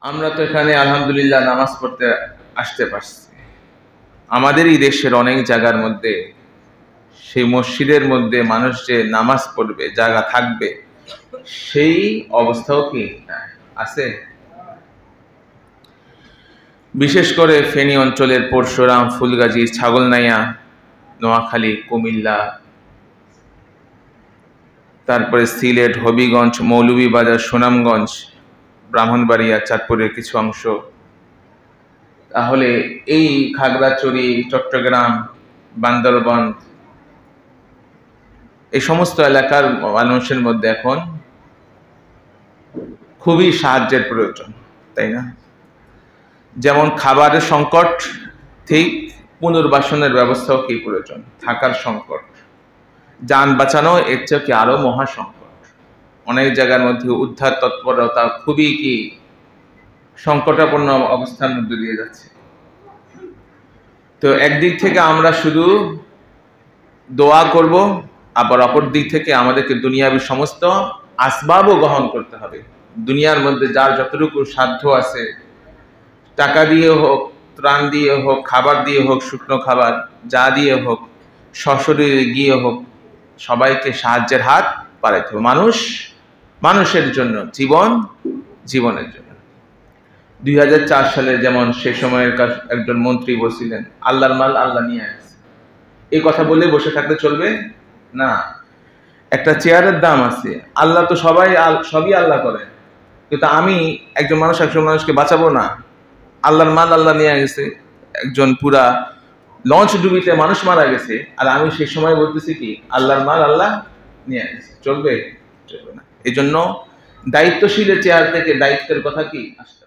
আমরা তো এখানে আলহামদুলিল্লাহ নামাজ পড়তে আসতে পারছি। আমাদেরই দেশের অনেক জায়গার মধ্যে সেই মসজিদের মধ্যে মানুষ যে নামাজ পড়বে, জায়গা থাকবে, সেই অবস্থাও কি আছে? বিশেষ করে ফেনী অঞ্চলের পরশুরাম, ফুলগাজী, ছাগলনাইয়া, নোয়াখালী, কুমিল্লা, তারপরে সিলেট, হবিগঞ্জ, মৌলভীবাজার, সুনামগঞ্জ, ব্রাহ্মণবাড়িয়া, চাঁদপুরের কিছু অংশ, তাহলে এই খাগড়াছড়ি, চট্টগ্রাম, বান্দরবান, এই সমস্ত এলাকার মানুষের মধ্যে এখন খুবই সাহায্যের প্রয়োজন, তাই না? যেমন খাবারের সংকট, ঠিক পুনর্বাসনের ব্যবস্থাও কি প্রয়োজন, থাকার সংকট, যান বাঁচানো এর চেয়ে কি আরো মহা সংকট। অনেক জায়গার মধ্যে উদ্ধার তৎপরতা খুবই কি সংকটাপন্ন অবস্থার মধ্যে দিয়ে যাচ্ছে। তো একদিক থেকে আমরা শুধু দোয়া করব, আবার অপর দিক থেকে আমাদেরকে দুনিয়াবী সমস্ত আসবাবও গ্রহণ করতে হবে। দুনিয়ার মধ্যে যার যতটুকু সাধ্য আছে, টাকা দিয়ে হোক, ত্রাণ দিয়ে হোক, খাবার দিয়ে হোক, শুকনো খাবার যা দিয়ে হোক, সশরীরে গিয়ে হোক, সবাইকে সাহায্যের হাত বাড়াইতে হবে। মানুষ মানুষের জন্য, জীবন জীবনের জন্য। 2004 সালে যেমন সে সময়ের একজন মন্ত্রী বলছিলেন, আল্লাহর মাল আল্লাহ নিয়ে আসে। এই কথা বলে বসে থাকলে চলবে না। একটা চেয়ারের দাম আছে, আল্লাহ তো সবই আল্লাহ করেন, কিন্তু আমি একজন মানুষকে বাঁচাবো না। আল্লাহর মাল আল্লাহ নিয়ে গেছে, একজন পুরা লঞ্চ ডুবিতে মানুষ মারা গেছে, আর আমি সেই সময় বলতেছি কি আল্লাহর মাল আল্লাহ নিয়ে গেছে। চলবে? চলবে না। এই জন্য দায়িত্বশীলের চেয়ার থেকে দায়িত্বের কথা কি আসতে